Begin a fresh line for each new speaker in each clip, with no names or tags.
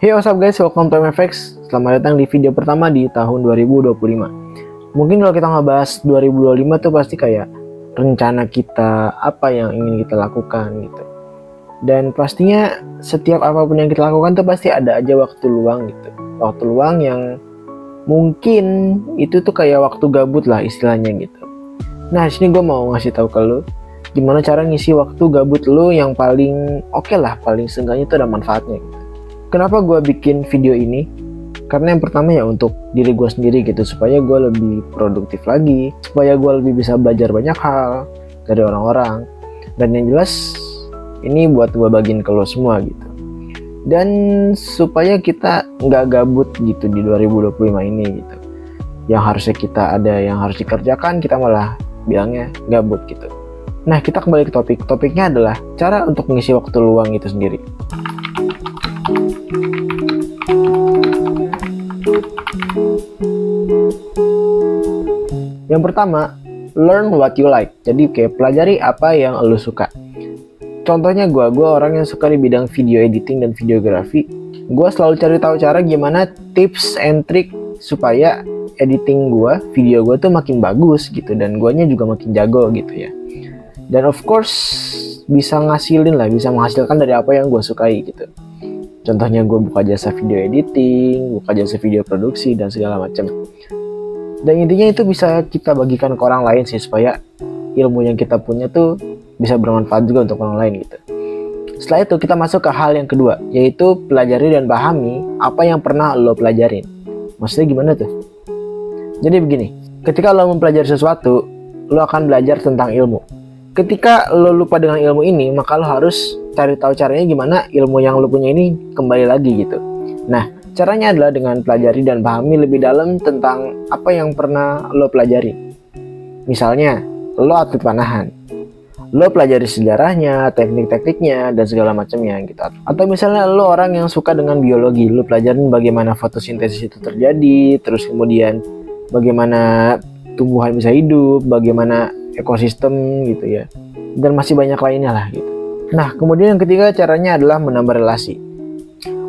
Hey, what's up guys, welcome to MFX. Selamat datang di video pertama di tahun 2025. Mungkin kalau kita ngebahas 2025 tuh pasti kayak rencana kita, apa yang ingin kita lakukan gitu. Dan pastinya setiap apapun yang kita lakukan tuh pasti ada aja waktu luang gitu. Waktu luang yang mungkin itu tuh kayak waktu gabut lah istilahnya gitu. Nah, sini gue mau ngasih tahu ke lu gimana cara ngisi waktu gabut lu yang paling oke lah, paling seenggaknya itu ada manfaatnya gitu. Kenapa gue bikin video ini? Karena yang pertama ya untuk diri gue sendiri gitu, supaya gue lebih produktif lagi, supaya gue lebih bisa belajar banyak hal dari orang-orang, dan yang jelas ini buat gue bagiin ke lo semua gitu. Dan supaya kita nggak gabut gitu di 2025 ini gitu. Yang harusnya kita ada yang harus dikerjakan, kita malah bilangnya gabut gitu. Nah, kita kembali ke topik. Topiknya adalah cara untuk mengisi waktu luang itu sendiri. Yang pertama, learn what you like. Jadi kayak pelajari apa yang lo suka. Contohnya gue orang yang suka di bidang video editing dan videografi. Gue selalu cari tahu cara gimana tips and trick supaya editing gue, video gue tuh makin bagus gitu, dan guanya juga makin jago gitu ya. Dan of course bisa menghasilkan dari apa yang gue sukai gitu. Contohnya gue buka jasa video editing, buka jasa video produksi dan segala macam. Dan intinya itu bisa kita bagikan ke orang lain sih, supaya ilmu yang kita punya tuh bisa bermanfaat juga untuk orang lain gitu. Setelah itu kita masuk ke hal yang kedua, yaitu pelajari dan pahami apa yang pernah lo pelajarin. Maksudnya gimana tuh? Jadi begini, ketika lo mempelajari sesuatu, lo akan belajar tentang ilmu. Ketika lo lupa dengan ilmu ini, maka lo harus cari tahu caranya gimana ilmu yang lo punya ini kembali lagi gitu. Nah, caranya adalah dengan pelajari dan pahami lebih dalam tentang apa yang pernah lo pelajari. Misalnya, lo atlet panahan, lo pelajari sejarahnya, teknik-tekniknya, dan segala macamnya gitu. Atau misalnya lo orang yang suka dengan biologi, lo pelajarin bagaimana fotosintesis itu terjadi, terus kemudian bagaimana tumbuhan bisa hidup, bagaimana ekosistem gitu ya, dan masih banyak lainnya lah gitu. Nah, kemudian yang ketiga caranya adalah menambah relasi.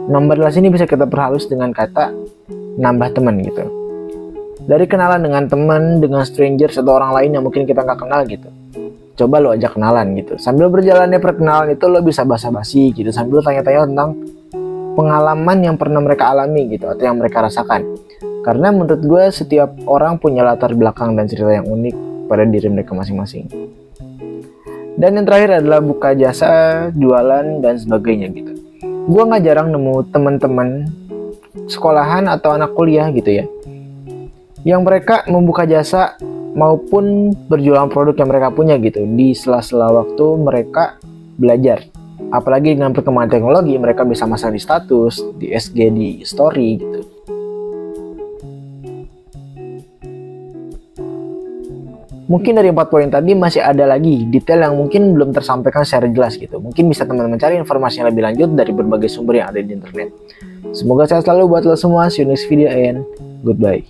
Menambah relasi ini bisa kita perhalus dengan kata nambah teman gitu. Dari kenalan dengan teman, dengan strangers atau orang lain yang mungkin kita nggak kenal gitu, coba lo ajak kenalan gitu. Sambil berjalannya perkenalan itu lo bisa basa-basi gitu, sambil tanya-tanya tentang pengalaman yang pernah mereka alami gitu, atau yang mereka rasakan. Karena menurut gue setiap orang punya latar belakang dan cerita yang unik pada diri mereka masing-masing. Dan yang terakhir adalah buka jasa, jualan, dan sebagainya gitu. Gue gak jarang nemu teman-teman sekolahan atau anak kuliah gitu ya, yang mereka membuka jasa maupun berjualan produk yang mereka punya gitu di sela-sela waktu mereka belajar. Apalagi dengan perkembangan teknologi, mereka bisa masang di status, di SG, di story gitu. Mungkin dari 4 poin tadi masih ada lagi detail yang mungkin belum tersampaikan secara jelas gitu. Mungkin bisa teman-teman cari informasi yang lebih lanjut dari berbagai sumber yang ada di internet. Semoga sehat selalu buat lo semua. See you next video and goodbye.